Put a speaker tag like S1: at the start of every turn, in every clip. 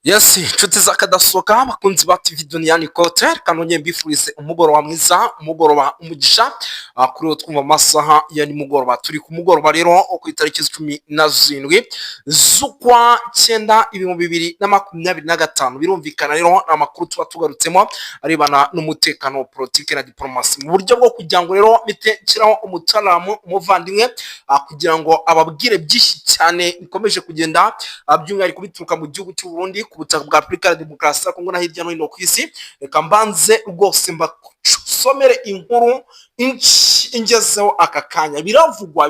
S1: Yes, inshuti zakadasohoka bakunzi ba TV Duniani Kote kanonye mbifurize umugoroba mwiza, umugoroba umugisha kuri uwo twumva amasaha ya nimugoroba. Turi ku mugoroba rero ku itariki 17 z'ukwa 9 2025. Birumvikana rero amakuru tuba tugarutsemo arebana n'umutekano, politike na diplomasi mu buryo bwo kugira ngo rero mitekiraho umutaramu umuvandimwe kugira ngo ababwire byinshi cyane bikomeje kugenda by'umwihariko bituruka mu gihugu cy'u Burundi ku butaka bwa Afurika ya Demokarasi ya Kongo na hirya no hino ku isi. Reka mbanze rwose mbasomere inkuru ingezeho aka kanya. Biravugwa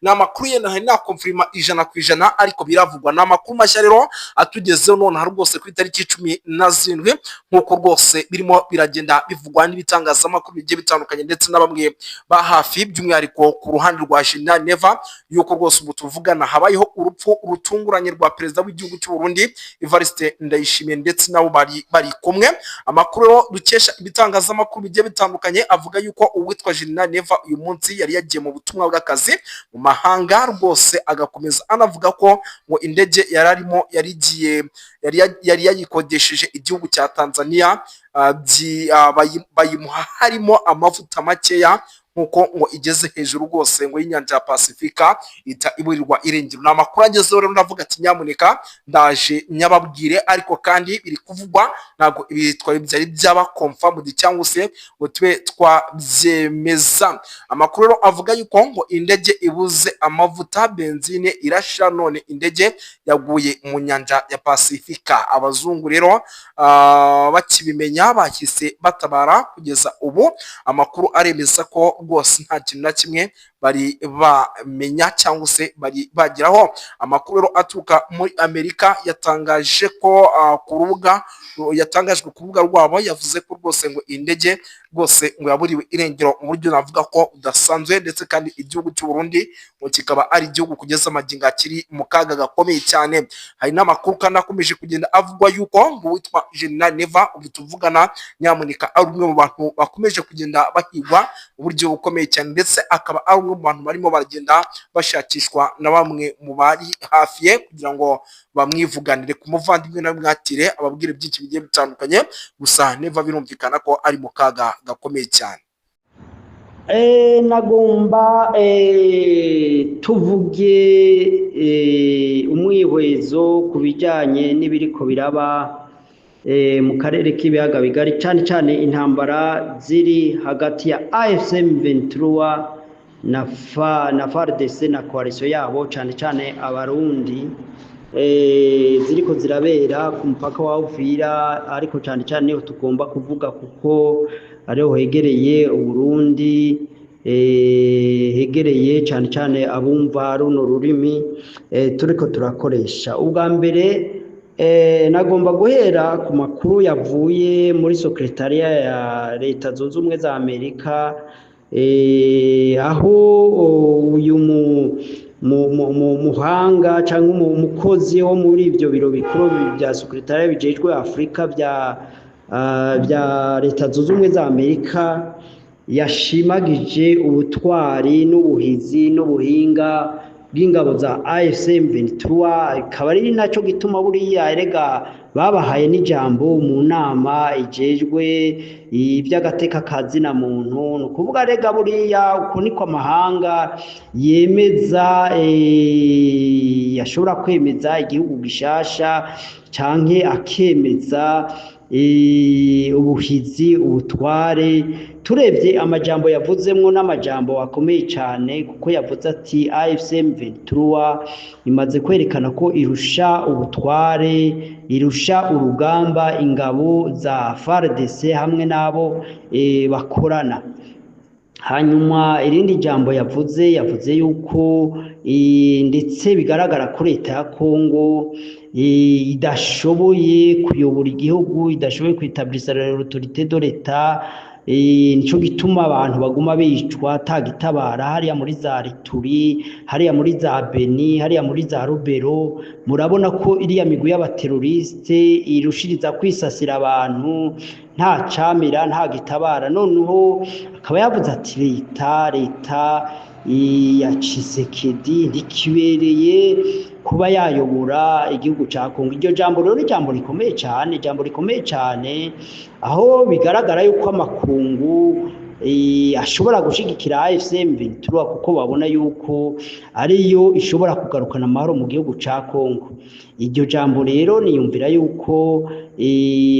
S1: ni amakuru ye ntari nakonfirima 100% ariko biravugwa ni amakuru mashya rero atugezeho none rwose ku itariki 17 nk'uko rwose birimo biragenda bivugwa n'ibitangazamakuru bigiye bitandukanye ndetse na bamwe ba hafi by'umwihariko ku ruhande rwa General Neva yuko rwose ubu tuvugana habayeho urupfu rutunguranye rwa perezida w'igihugu cy'u Burundi Evariste Ndayishimiye ndetse nabo bari kumwe. Amakuru dukesha ibitangazamakuru bigiye bitandukanye avuga yuko uwitwa General Neva uyu munsi yari yagiye mu butumwa bw'akazi mu mahanga rwose, agakomeza anavuga ko ngo indege yararimo yari yayikodesheje igihugu cya Tanzania bayimuha harimo amavuta makeya nkuko ngo igeze hejuru rwose ngo y'inyanja ya Pasifika ita iburirwa irengero. Ni amakuru agezeho rero ndavuga ati nyamuneka ndaje nyababwire, ariko kandi biri kuvugwa ntabwo ibitwaye byari byaba confirmed cyangwa se ngo tube twabyemeza. Amakuru rero avuga yuko ngo indege ibuze amavuta benzine irashira, none indege yaguye mu nyanja ya Pasifika. Abazungu rero bakibimenya bahise batabara. Kugeza ubu amakuru aremeza ko rwose nta kintu na kimwe bari bamenya cyangwa se bari bagiraho. Amakuru rero aturuka muri Amerika yatangajwe ku rubuga rwabo, yavuze ko rwose ngo indege rwose ngo yaburiwe irengero mu buryo navuga ko udasanzwe, ndetse kandi igihugu cy'u Burundi ngo kikaba ari igihugu kugeza amagingo kiri mu kaga gakomeye cyane. Hari n'amakuru kandi akomeje kugenda avugwa yuko ngo witwa General Neva ubu tuvugana nyamuneka ari umwe mu bantu bakomeje kugenda bahigwa mu buryo bukomeye cyane, ndetse akaba ari umwe mu bantu barimo baragenda bashakishwa na bamwe mu bari hafi ye kugira ngo bamwivuganire ku muvandimwe na mwatire ababwire byinshi bigiye bitandukanye. Gusa Neva birumvikana ko ari mu kaga gakomeye cyane.
S2: Nagomba tuvuge umwihwezo ku bijyanye n'ibiriko biraba mu karere k'ibiyaga bigari, cyane cyane intambara ziri hagati ya AFC M23 na FARDC na coalition yabo, cyane cyane abarundi ziriko zirabera ku mupaka wa Uvira, ariko cyane cyane niho tugomba kuvuga kuko ariho hegereye Uburundi, hegereye cyane cyane abumva runo rurimi turiko turakoresha. Ubwa mbere nagomba guhera ku makuru yavuye muri sekretariya ya Leta Zunze Ubumwe za Amerika, aho uyu muhanga cyangwa umukozi wo muri ibyo biro bikuru bya sekretariya bijejwe Afurika bya Leta Zunze Ubumwe za Amerika yashimagije ubutwari n'ubuhizi n'ubuhinga bw'ingabo za AFC M23. Ikaba ari nacyo gituma buriya erega babahaye n'ijambo mu nama ijejwe iby'agateka kazina muntu. Ni ukuvuga rega buriya uko niko amahanga yemeza, yashobora kwemeza igihugu gishasha canke akemeza ubuhizi ubutware. Turebye amajambo yavuzemwo n'amajambo akomeye cyane, kuko yavuze ati AFC M23 imaze kwerekana ko irusha ubutware, irusha urugamba ingabo za FARDC hamwe nabo bakorana. Hanyuma irindi jambo yavuze yuko ndetse bigaragara ko leta ya Kongo idashoboye kuyobora igihugu, idashoboye kwitabiriza l'autorité de l'État. Nico gituma abantu baguma bicwa tagitabara hariya muri za Rituri, hariya muri za Beni, hariya muri za Rubero. Murabona ko iriya migwi y'abateroriste irushiriza kwisasira abantu, nta camira nta gitabara. Noneho akaba yavuze ati leta ya Tshisekedi ntikibereye kuba yayobora igihugu ca Kongo. Iryo jambo rero ni jambo rikomeye cyane, aho bigaragara yuko amakungu ashobora gushigikira AFC/M23 kuko babona yuko ariyo ishobora kugarukana amahoro mu gihugu ca Kongo. Iryo jambo rero niyumvira yuko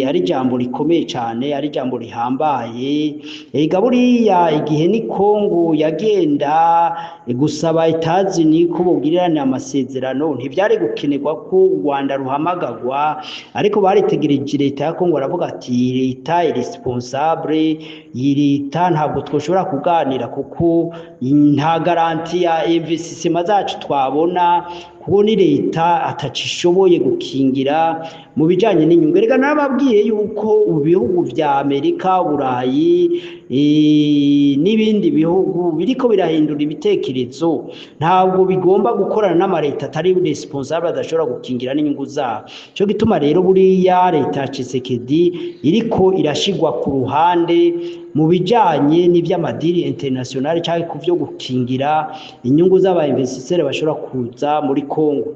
S2: ari jambo rikomeye cyane, ari jambo rihambaye. Ega buriya igihe ni Kongo yagenda gusaba Etats-Unis ko bogirirana amasezerano, ntivyari gukenerwa ko u Rwanda ruhamagagwa, ariko baritegereje leta ya Kongo baravuga ati leta irresponsable, leta ntabwo twoshobora kuganira kuko nta garanti ya investissement zacu twabona, kuko ni leta atacishoboye gukingira mu bijanye n'inyungu. Rega nababwiye yuko ibihugu vya Amerika, Burayi n'ibindi bihugu biriko birahindura ibitekerezo, ntabwo bigomba gukorana n'amareta atari responsable, adashobora gukingira n'inyungu zabo. Cyo gituma rero buriya leta ya Tshisekedi iriko irashigwa ku ruhande mu bijanye n'ivy'amadiri international cyangwa ku vyo gukingira inyungu z'aba investisseurs bashobora kuza muri Kongo.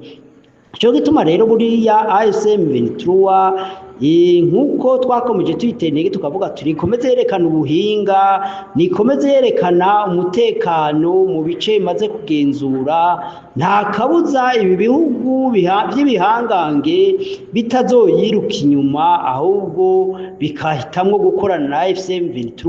S2: Cyo gituma rero buriya AFC/M23 nkuko twakomeje tuyitenege tukavuga turi komeze yerekana ubuhinga, nikomeze yerekana umutekano mu bice bimaze kugenzura, nta kabuza ibi bihugu by'ibihangange bitazoyiruka inyuma, ahubwo bikahitamwo gukorana na AFC/M23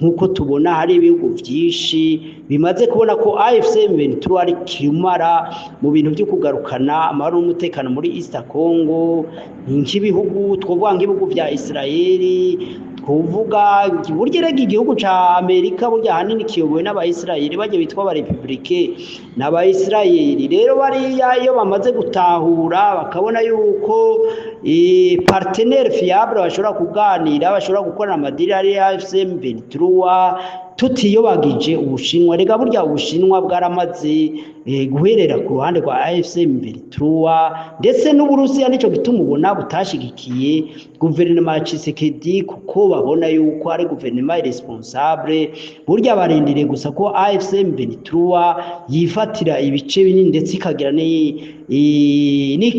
S2: nkuko tubona hari ibihugu byinshi bimaze kubona ko AFC/M23 ari kirumara mu bintu byo kugarukana amahoro n'umutekano muri East Congo, nk'ibihugu twovuga nk'ibihugu vya Israeli, twovuga burya rega igihugu ca Amerika burya hanini kiyobowe n'abayisirayeli, baje bitwa aba republike n'abayisirayeli. Rero bariya iyo bamaze gutahura bakabona yuko partenaire fiable bashobora kuganira, bashobora gukorana amadiri ari AFC/M23 tutiyobagije Ubushinwa. Rega burya Ubushinwa bwaramaze guherera ku ruhande rwa AFC/M23, ndetse n'Uburusiya nico gituma ubona butashigikiye guverinoma ya Tshisekedi, kuko babona yuko ari guverinoma irresponsable. Burya barindiriye gusa ko AFC/M23 yifatira ibice binini ndetse ikagira ni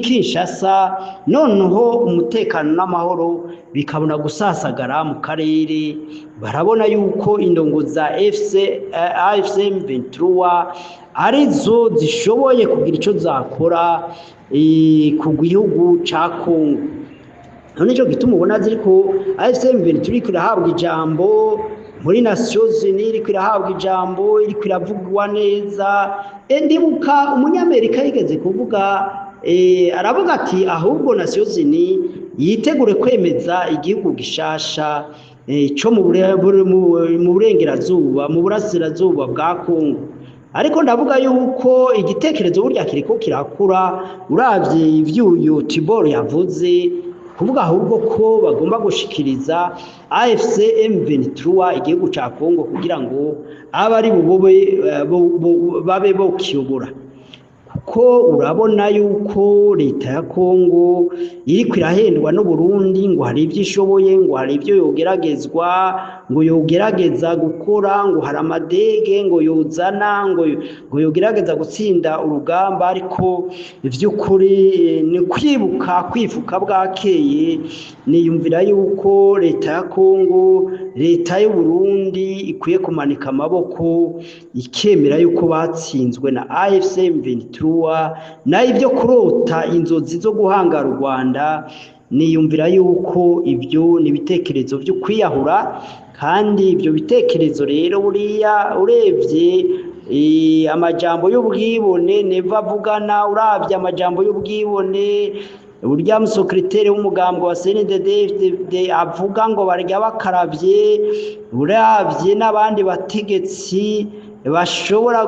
S2: Kinshasa, noneho umutekano n'amahoro bikabona gusasagara mu karere. Barabona yuko indongo za AFC/M23 arizo zishoboye kugira ico zakora ku gihugu ca Kongo. None ico gituma ubona ziriko AFC/M23 iriko irahabwa ijambo muri Nations Unies, iriko irahabwa ijambo, iriko iravugwa neza. Ndibuka umunyamerika yigeze kuvuga aravuga ati ahubwo Nations Unies yitegure kwemeza igihugu gishasha cyo mu burengerazuba, mu burasirazuba bwa Kongo. Ariko ndavuga yuko igitekerezo burya kiriko kirakura, uravye ivyuyu Tibor yavuze, kuvuga ahubwo ko bagomba gushikiriza AFC/M23 igihugu ca Kongo kugira ngo abari babe bo kiyobora. Kuko urabona yuko leta ya Kongo iriko irahendwa no Burundi, ngo hari ivyishoboye, ngo hari ivyo yogeragezwa, ngo yogerageza gukora, ngo hari amadege ngo yozana, ngo yogerageza gutsinda urugamba. Ariko ivy'ukuri ni kwifuka bwakeye. Niyumvira yuko leta ya Kongo, leta y'u Burundi ikwiye kumanika amaboko ikemera yuko batsinzwe na AFC/M23, na ivyo kurota inzozi zo guhangara u Rwanda. Niyumvira yuko ibyo ni ibitekerezo byo kwiyahura, kandi ibyo bitekerezo rero buriya urebye amajambo y'ubwibone neva avugana, uravye amajambo y'ubwibone burya musekreteri w'umugambo wa CNDD avuga ngo barya bakaravye, uravye n'abandi bategetsi bashobora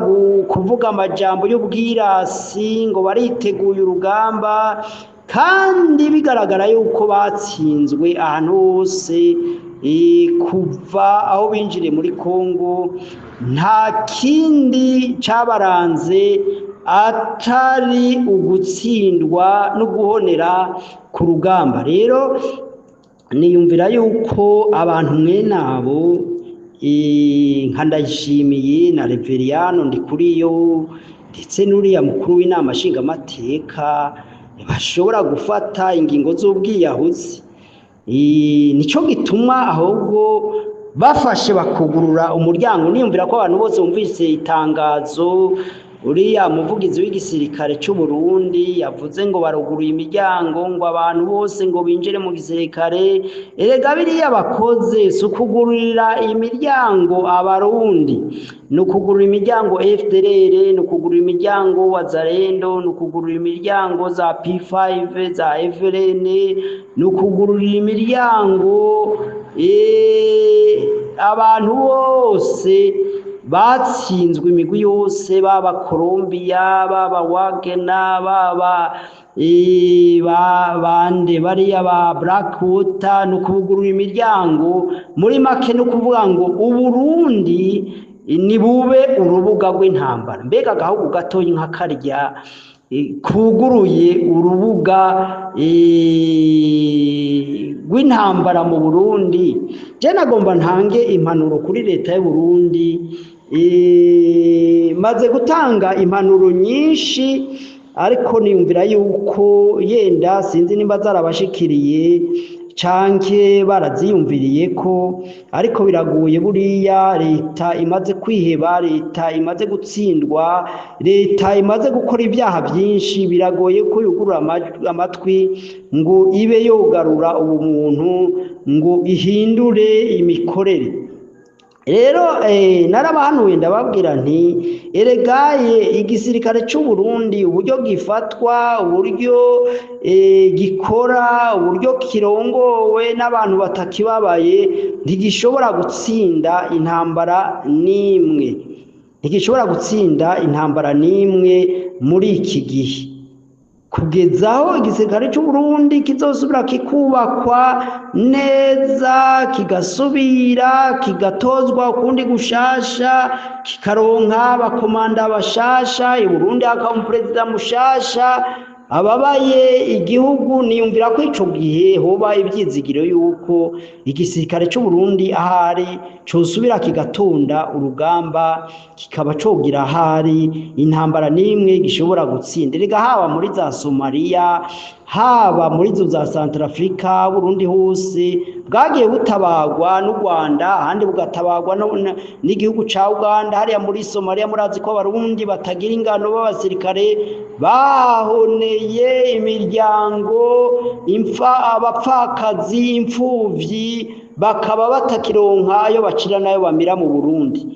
S2: kuvuga amajambo y'ubwirasi ngo bariteguye urugamba, kandi bigaragara yuko batsinzwe ahantu hose. Kuva aho binjiriye muri Kongo nta kindi cabaranze atari ugutsindwa no guhonera ku rugamba. Rero niyumvira yuko abantu mwene abo nka Ndayishimiye na Reveriyano Ndikuriyo ndetse n'uriya mukuru w'inama nshingamateka bashobora gufata ingingo z'ubwiyahuzi. Nico gituma ahubwo bafashe bakugurura umuryango. Niyumvira ko abantu bose bumvise itangazo uriya muvugizi w'igisirikare cy'u Burundi yavuze ngo baruguruye imiryango ngo abantu bose ngo binjire mu gisirikare. Erega biriya bakoze si ukugururira imiryango Abarundi, ni ukugurura imiryango FDLR, ni ukugurura imiryango Wazalendo, ni ukugurura imiryango za P5 za FLN, ni ukugurura imiryango abantu bose batsinzwe imigwi yose, baba Colombia, baba Wagner, baba bande bariya ba Blackwater. ni ukugurura imiryango. Muri make ni ukuvuga ngo Uburundi ni bube urubuga rw'intambara. Mbega agahugu gatoyi nka karya kuguruye urubuga rw'intambara mu Burundi. Je nagomba ntange impanuro kuri leta y'u Burundi. Maze gutanga impanuro nyinshi, ariko niyumvira yuko yenda sinzi nimba zarabashikiriye canke baraziyumviriye ko, ariko biragoye. Buriya leta imaze kwiheba, leta imaze gutsindwa, leta imaze gukora ibyaha byinshi, biragoye ko yugurura amatwi ngo ibe yogarura ubumuntu, ngo ihindure imikorere. Rero narabahanuye ndababwira nti eregaye igisirikare cy'u Burundi uburyo gifatwa, uburyo gikora, uburyo kirongowe n'abantu batakibabaye, ntigishobora gutsinda intambara n'imwe, ntigishobora gutsinda intambara n'imwe muri iki gihe, kugezaho igisirikare cy'u Burundi kizosubira kikubakwa neza, kigasubira kigatozwa ukundi gushasha, kikaronka abakomanda bashasha, i Burundi hakaba umuperezida mushasha ababaye igihugu. Niyumvira ko ico gihe hoba ibyizigiro yuko igisirikare cy'u Burundi ahari cosubira kigatonda urugamba, kikaba cogira ahari intambara n'imwe gishobora gutsinda. Erega haba muri za Somalia, haba muri zo za Centrafrica, Burundi hose bwagiye butabagwa n'u Rwanda, ahandi bugatabagwa n'igihugu ca Uganda. Hariya muri Somalia murazi ko Abarundi batagira ingano b'abasirikare bahoneye imiryango, abapfakazi, imfuvyi, bakaba batakironka ayo bacira nayo bamira mu Burundi.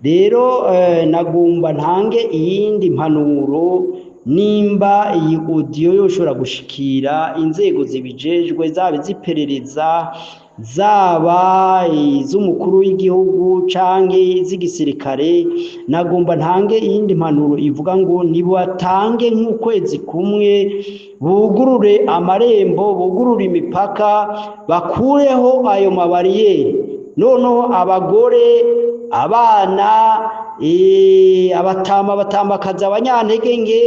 S2: Rero nagomba ntange iyindi mpanuro, nimba iyi audio yoshobora gushikira inzego zibijejwe, zaba ziperereza, zaba iz'umukuru w'igihugu canke iz'igisirikare. Nagomba ntange iyindi mpanuro ivuga ngo nibatange nk'ukwezi kumwe, bugurure amarembo, bugurure imipaka, bakureho ayo mabariyeri. Noneho abagore, abana, abatamakazi, abanyantege nke,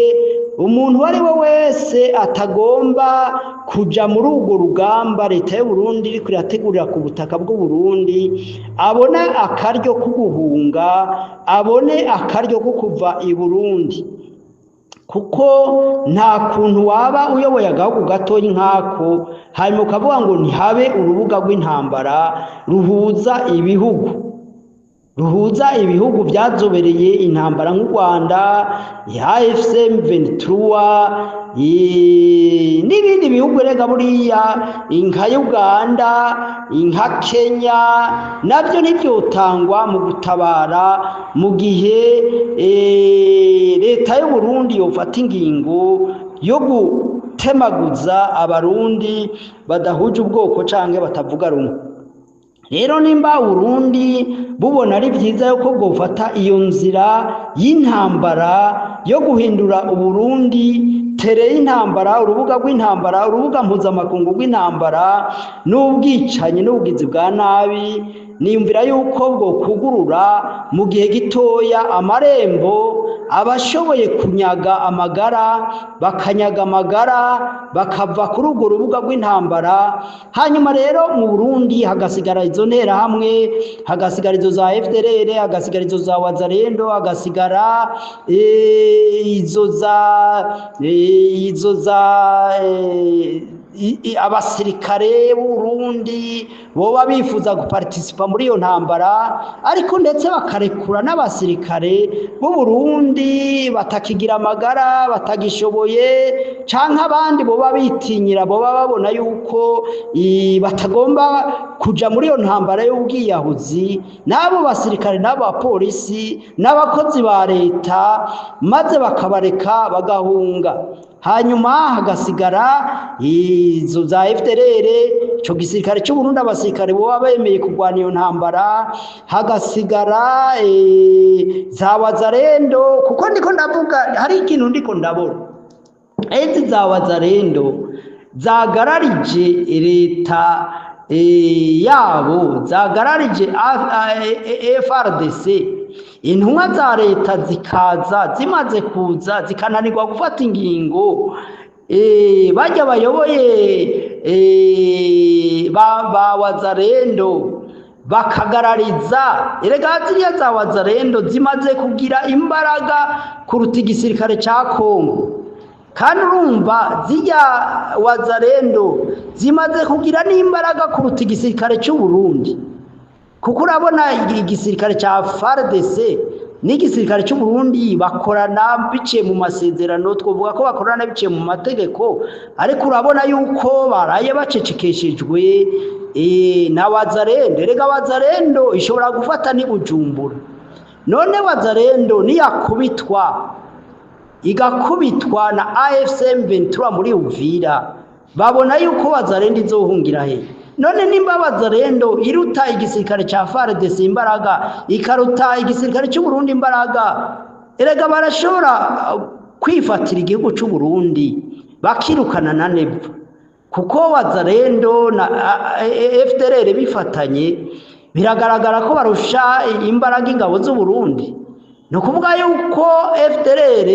S2: umuntu uwo ari we wese atagomba kuja muri urwo rugamba leta y'u Burundi iriko irategurira ku butaka bw'u Burundi, abone akaryo ko guhunga, abone akaryo ko kuva i Burundi. Kuko nta kuntu waba uyoboye agahugu gatoyi nkako hanyuma ukavuga ngo ntihabe urubuga rw'intambara ruhuza ibihugu byazobereye intambara nk'u Rwanda, AFC M23, n'ibindi bihugu. Erega buriya inka Uganda, inka Kenya nabyo ntibyotangwa mu gutabara mu gihe leta y'u Burundi yofata ingingo yo gutemaguza Abarundi badahuje ubwoko canke batavuga rumwe. Rero nimba Burundi bubona ari byiza yuko bwofata iyo nzira y'intambara yo guhindura Uburundi tere y'intambara, urubuga rw'intambara, urubuga mpuzamakungu rw'intambara n'ubwicanyi n'ubugizi bwa nabi, niyumvira yuko bwo kugurura mu gihe gitoya amarembo abashoboye kunyaga amagara bakanyaga amagara, bakava kuri urwo rubuga rw'intambara. Hanyuma rero mu Burundi hagasigara izo ntera hamwe, hagasigara izo za FDLR, hagasigara izo za Wazalendo, hagasigara izo za abasirikare b'Uburundi boba bifuza guparticipa muri iyo ntambara, ariko ndetse bakarekura n'abasirikare b'Uburundi batakigira amagara, batagishoboye, canke abandi boba bitinyira, boba babona yuko batagomba kuja muri iyo ntambara y'ubwiyahuzi, n'abo basirikare n'abo bapolisi n'abakozi ba leta, maze bakabareka bagahunga. Hanyuma hagasigara izo za FDLR, ico gisirikare cy'u Burundi, abasirikare boba bemeye kurwana iyo ntambara, hagasigara za wazalendo, kuko ndiko ndavuga hari ikintu ndiko ndabona, ezi za wazalendo zagararije leta yabo, zagararije FRDC, intumwa za leta zikaza, zimaze kuza zikananirwa gufata ingingo, bajya bayoboye ba wazalendo bakagarariza. Erega ziriya za wazalendo zimaze kugira imbaraga kuruta igisirikare ca Kongo, kandi urumva ziriya wazalendo zimaze kugira n'imbaraga kuruta igisirikare cy'u Burundi, kuko urabona igisirikare ca FARDC n'igisirikare cy'u Burundi bakorana biciye mu masezerano, twovuga ko bakorana biciye mu mategeko, ariko urabona yuko baraye bacecekeshejwe na wazalendo. Erega wazalendo ishobora gufata ni Bujumbura, none wazalendo niyakubitwa igakubitwa na AFC M23 muri Uvira, babona yuko wazalendo izohungira he? None nimba wazalendo iruta igisirikare ca FARDC imbaraga, ikaruta igisirikare cy'u Burundi imbaraga, erega barashobora kwifatira igihugu cy'u Burundi bakirukana na nebwo, kuko wazalendo na FDLR bifatanye biragaragara ko barusha imbaraga ingabo z'u Burundi. No kuvuga yuko FDLR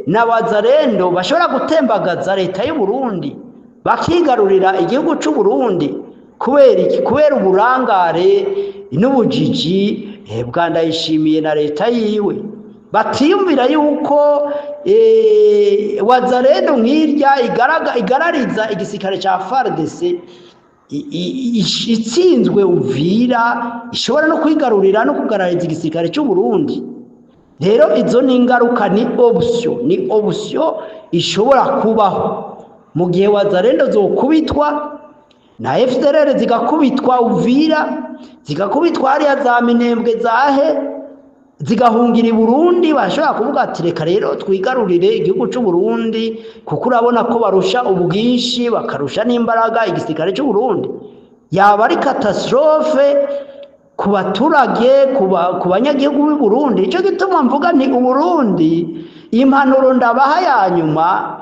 S2: na wazalendo bashobora gutembagaza leta y'u Burundi bakigarurira igihugu cy'u Burundi. Kubera iki? Kubera uburangare n'ubujiji bwa Ndayishimiye na leta yiwe, batiyumvira yuko wazalendo nk'irya igarariza igisirikare ca FARDC itsinzwe Uvira, ishobora no kwigarurira no kugarariza igisirikare cy'u Burundi. Rero izo ni ingaruka, ni option ishobora kubaho mu gihe wazalendo zokubitwa na FDLR zigakubitwa Uvira, zigakubitwa hariya za Minembwe zahe, zigahungira i Burundi. Bashobora kuvuga ati reka rero twigarurire igihugu cy'u Burundi, kuko urabona ko barusha ubwinshi bakarusha n'imbaraga igisirikare cy'u Burundi. Yaba ari catastrophe ku baturage, ku banyagihugu b'i Burundi. Ico gituma mvuga nti Uburundi impanuro ndabaha ya nyuma,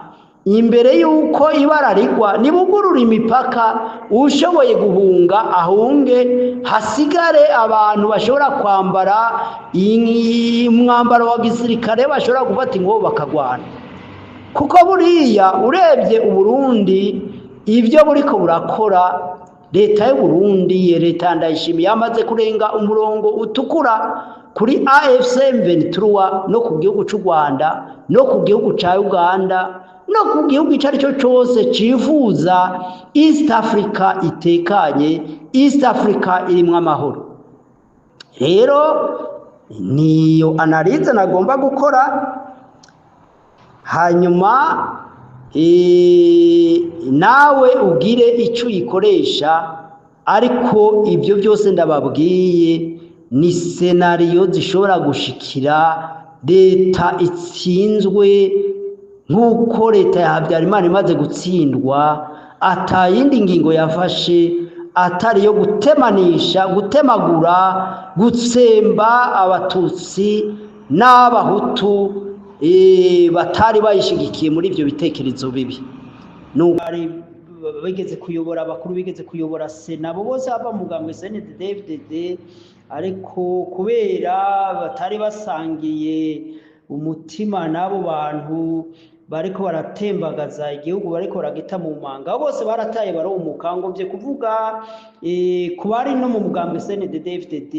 S2: imbere yuko ibara rigwa, nibugurura imipaka, ushoboye guhunga ahunge, hasigare abantu bashobora kwambara umwambaro wa gisirikare, bashobora gufata ingoho bakagwana. Kuko buriya urebye Uburundi ibyo buriko burakora, leta y'u Burundi, leta Ndayishimiye yamaze kurenga umurongo utukura kuri AFC M23 no ku gihugu cy'u Rwanda no ku gihugu ca Uganda no ku gihugu icyo ari cyo cyose cifuza East Africa itekanye, East Africa irimo amahoro. Rero niyo analize nagomba gukora, hanyuma nawe ugire icyo uyikoresha. Ariko ibyo byose ndababwiye ni scenario zishobora gushikira leta itsinzwe, nk'uko leta ya Habyarimana imaze gutsindwa, atayindi ngingo yafashe atari yo gutemanisha, gutemagura, gutsemba abatutsi n'abahutu batari bayishigikiye muri ibyo bitekerezo bibi. N'ubari bigeze kuyobora, abakuru bigeze kuyobora Sena, bo bose bava mu mugambwe CNDD-FDD, ariko kubera batari basangiye umutima n'abo bantu bariko baratembagaza igihugu, bariko baragita mu manga, bose barataye baromuka. Ngo bye kuvuga ku bari no mu mugambwe CNDD-FDD,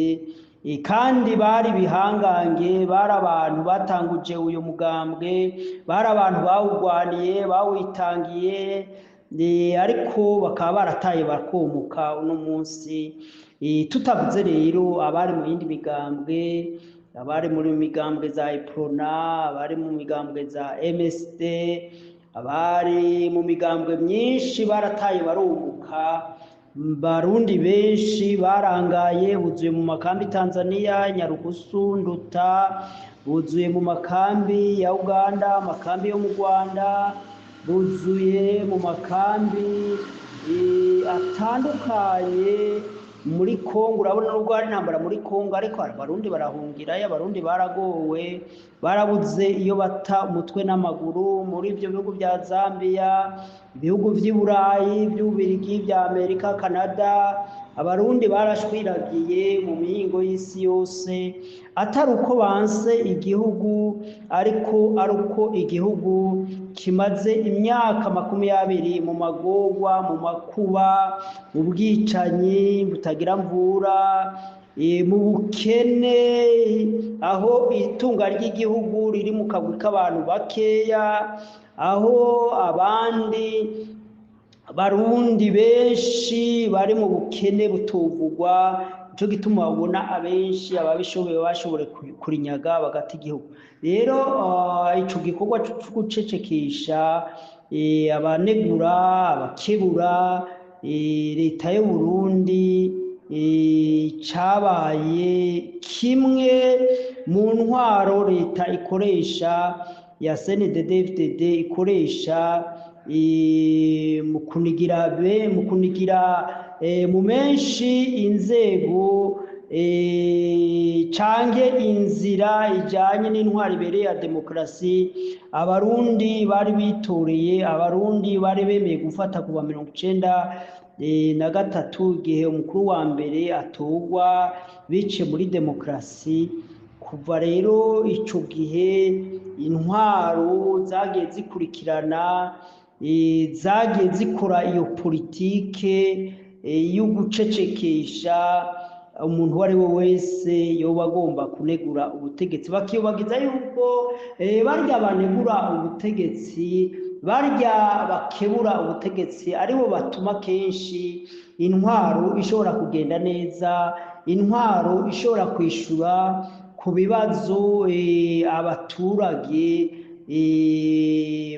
S2: kandi bari bihangange, bari abantu batanguje uyu mugambwe, bari abantu bawugwaniye bawitangiye, ariko bakaba barataye bakomuka uno munsi. Tutavuze rero abari mu yindi migambwe, abari muri migambwe za Iprona, abari mu migambwe za MSD, abari mu migambwe myinshi barataye baromuka. Barundi benshi barangaye, buzuye mu makambi Tanzania, Nyarugusu, Nduta, buzuye mu makambi ya Uganda, amakambi yo mu Rwanda, buzuye mu makambi atandukanye muri Kongo. Urabona nubwo hari intambara muri Kongo, ariko abarundi barahungirayo, abarundi baragowe, barabuze iyo bata umutwe n'amaguru muri ibyo bihugu bya Zambia, ibihugu by'i Burayi, by'Ububirigi, bya Amerika, Canada. Abarundi barashwiragiye mu mihingo y'isi yose, atari uko banse igihugu, ariko ari uko igihugu kimaze imyaka 20 mu magorwa, mu makuba, mu bwicanyi butagira mvura, mu bukene, aho itunga ry'igihugu riri mu kagwi k'abantu bakeya, aho abandi Barundi benshi bari mu bukene butuvugwa. Nico gituma babona abenshi ababishoboye bashobore kurinyaga bagata igihugu. Rero ico gikorwa cyo gucecekesha abanegura, abakebura leta y'u Burundi cabaye kimwe mu ntwaro leta ikoresha ya CNDD-FDD ikoresha mu kunigira mu menshi inzego canke inzira ijanye n'intwari ibereye ya demokarasi. Abarundi bari bitoreye, abarundi bari bemeye gufata kuva 1993 igihe umukuru wa mbere atorwa bice muri demokarasi. Kuva rero ico gihe intwaro zagiye zikurikirana, zagiye zikora iyo politike yo gucecekesha umuntu uwo ari we wese yoba agomba kunegura ubutegetsi, bakiyobagiza yuko barya banegura ubutegetsi, barya bakebura ubutegetsi aribo batuma kenshi intwaro ishobora kugenda neza, intwaro ishobora kwishura ku bibazo abaturage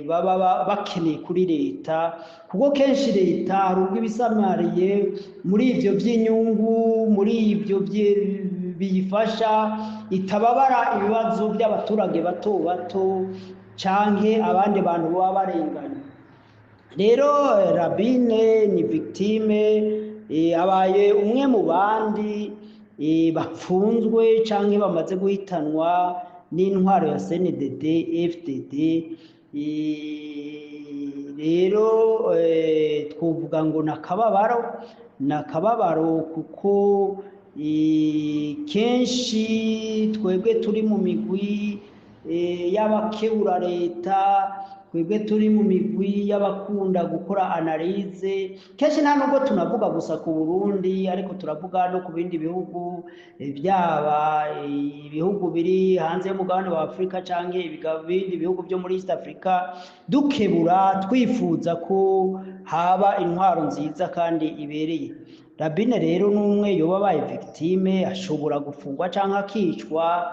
S2: baba bakeneye kuri leta. Kuko kenshi leta hari ubwo ibisamariye muri ivyo by'inyungu, muri ivyo biyifasha, itababara ibibazo by'abaturage bato bato canke abandi bantu baba barengana. Rero Rabine ni victime, abaye umwe mu bandi bapfunzwe canke bamaze guhitanwa n'intwaro ya CNDD-FDD. Rero twovuga ngo nakababaro kuko kenshi twebwe turi mu migwi y'abakebura leta, twebwe turi mu migwi y'abakunda gukora analyse. Kenshi nta nubwo tunavuga gusa ku Burundi, ariko turavuga no ku bindi bihugu, byaba ibihugu biri hanze y'umugabane wa Afrika canke ibindi bihugu byo muri East Africa, dukebura twifuza ko haba intwaro nziza kandi ibereye. Rabine rero n'umwe yoba baye victime, ashobora gufungwa canke akicwa.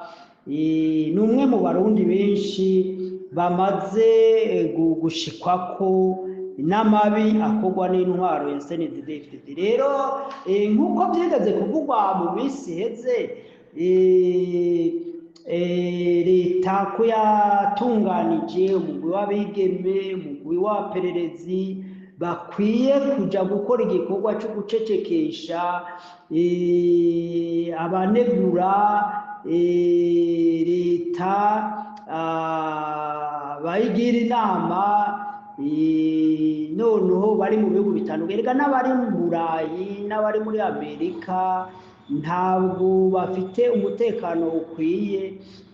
S2: N'umwe mu Barundi benshi bamaze gushikwako n'amabi akorwa n'intwaro ya CNDD-FDD. Rero nk'uko byigeze kuvugwa mu minsi iheze, leta ko yatunganije umugwi w'abigeme, umugwi w'abapererezi bakwiye kuja gukora igikorwa cyo gucecekesha abanegura leta, bayigira inama. Noneho bari mu bihugu bitandukanye, n'abari mu Burayi n'abari muri Amerika ntabwo bafite umutekano ukwiye,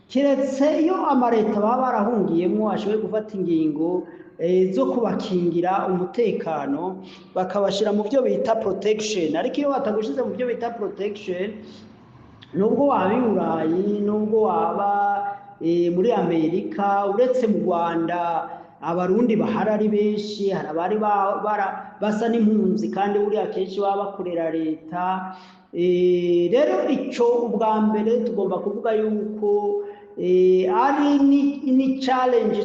S2: kiretse iyo amareta baba barahungiyemo ashoboye gufata ingingo zo kubakingira umutekano, bakabashira mu byo bita protection. Ariko iyo batagushize mu byo bita protection, nubwo waba i Burayi nubwo waba muri Amerika, uretse mu Rwanda abarundi bahari ari benshi, hari abari basa n'impunzi kandi buriya kenshi baba bakorera leta. Rero ico ubwa mbere tugomba kuvuga yuko ari ni challenge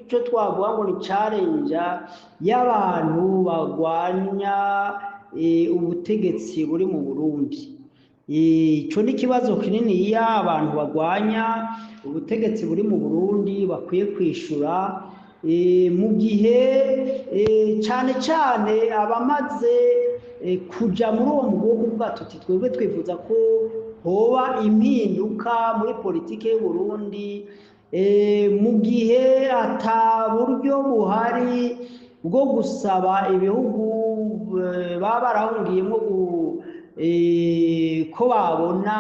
S2: cyo twavuga ngo ni challenge y'abantu bagwanya ubutegetsi buri mu Burundi. Ico ni kibazo kinini iyo abantu bagwanya ubutegetsi buri mu Burundi bakwiye kwishura mu gihe cyane cyane abamaze kuja muri uwo mugogo uvuga tuti twebwe twifuza ko hoba impinduka muri politike y'u Burundi, mu gihe ata buryo buhari bwo gusaba ibihugu baba barahungiyemo ko babona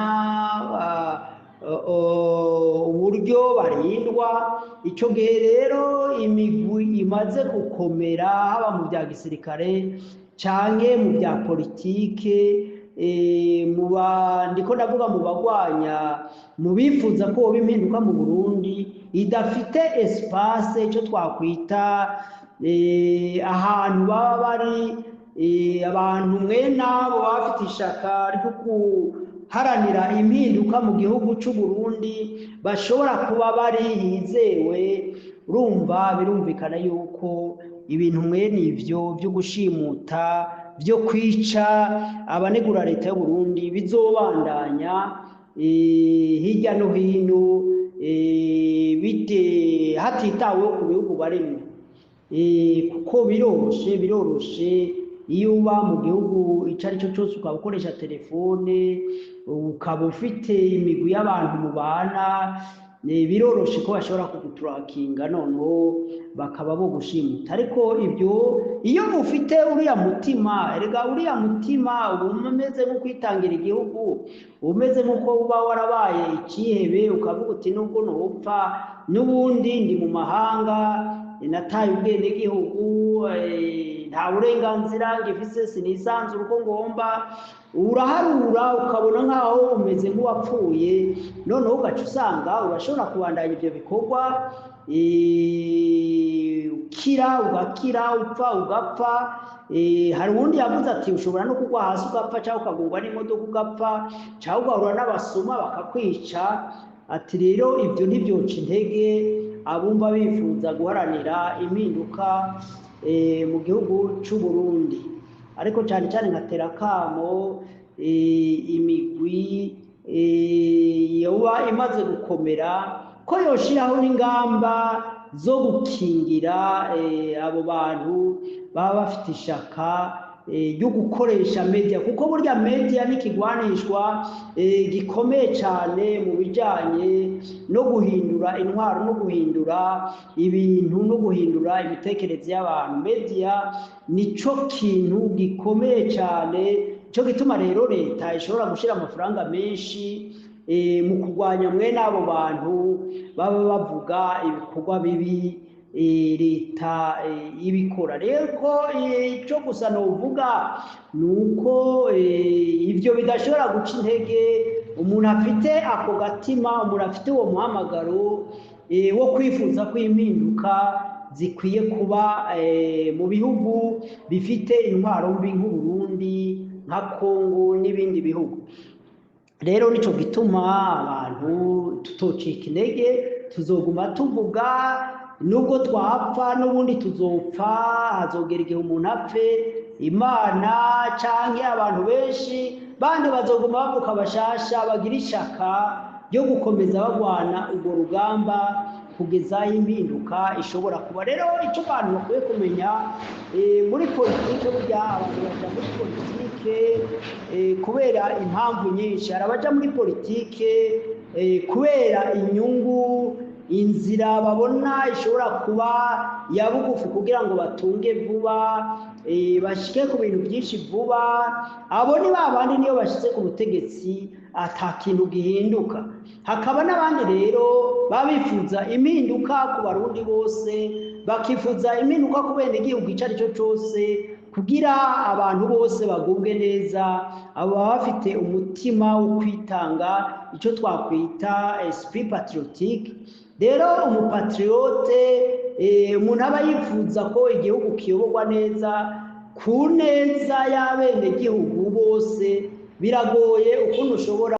S2: uburyo barindwa. Icyo gihe rero imigwi imaze gukomera haba mu bya gisirikare canke mu bya politike, ndiko ndavuga mu bagwanya, mu bifuza ko hoba impinduka mu Burundi idafite espace cyo twakwita ahantu baba bari abantu mwene abo bafite ishaka ryo guharanira impinduka mu gihugu cy'u Burundi bashobora kuba bari hizewe. Urumva birumvikana yuko ibintu mwene ivyo byo gushimuta, byo kwica abanegura leta y'u Burundi bizobandanya hirya no hino, hatitaweho ku bihugu baremwe, kuko biroroshe iyo uba mu gihugu icyo ari cyo cyose ukaba ukoresha telefone, ukaba ufite imigwi y'abantu mubana, biroroshe ko bashobora kuguturakinga noneho bakaba bo gushimuta. Ariko ibyo iyo ufite uriya mutima, erega uriya mutima uba umeze nko kwitangira igihugu, umeze nk'uko uba warabaye ikihebe, ukavuga uti nubwo nopfa n'ubundi ndi mu mahanga, nataye ubwenegihugu, nta burenganzira ngifise, sinisanzura uko ngomba, uraharura ukabona nk'aho umeze nk'uwapfuye. Noneho ugaca usanga urashobora kubandanya ibyo bikorwa, ukira ugakira, upfa ugapfa. Hari uwundi yavuze ati ushobora no kugwa hasi ugapfa, cyangwa ukagongwa n'imodoka ugapfa, cyangwa ugahura n'abasuma bakakwica. Ati rero ibyo ntibyoca intege abumva bifuza guharanira impinduka mu gihugu cy'u Burundi. Ariko cyane cyane nkatera akamo imigwi yoba imaze gukomera ko yoshiraho n'ingamba zo gukingira abo bantu baba bafite ishaka ryo gukoresha media, kuko burya media n'ikigwanishwa gikomeye cyane mu bijanye no guhindura intwaro, no guhindura ibintu, no guhindura imitekerereze y'abantu. Media nico kintu gikomeye cyane, cyo gituma rero leta ishobora gushira amafaranga menshi mu kurwanya mwene abo bantu baba bavuga ibikorwa bibi leta ibikora. Rero icyo gusa novuga nuko ibyo bidashobora guca intege umuntu afite ako gatima, umuntu afite uwo muhamagaro wo kwifuza ko impinduka zikwiye kuba mu bihugu bifite intwaro mbi nk'u Burundi, nka Kongo n'ibindi bihugu. Rero nico gituma abantu tutocika intege, tuzoguma tuvuga nubwo twapfa n'ubundi tuzopfa, hazogera igihe umuntu apfe, Imana canke abantu benshi bandi bazoguma bavuka bashasha bagira ishaka ryo gukomeza bagwana urwo rugamba kugeza impinduka ishobora kuba. Rero icyo abantu bakwiye kumenya muri politike, burya abantu baja muri politike kubera impamvu nyinshi. Hari abaja muri politike kubera inyungu, inzira babona ishobora kuba yabugufi kugira ngo batunge vuba, bashike ku bintu byinshi vuba. Abo ni babandi niyo bashitse ku butegetsi ata kintu gihinduka. Hakaba n'abandi rero babifuza impinduka ku Barundi bose, bakifuza impinduka ku bene igihugu icyo ari cyo cyose, kugira abantu bose bagubwe neza, abo baba bafite umutima wo kwitanga, icyo twakwita esprit patriotique. Rero umupatriote umuntu aba yifuza ko igihugu kiyoborwa neza ku neza y'abenegihugu bose. Biragoye ukuntu ushobora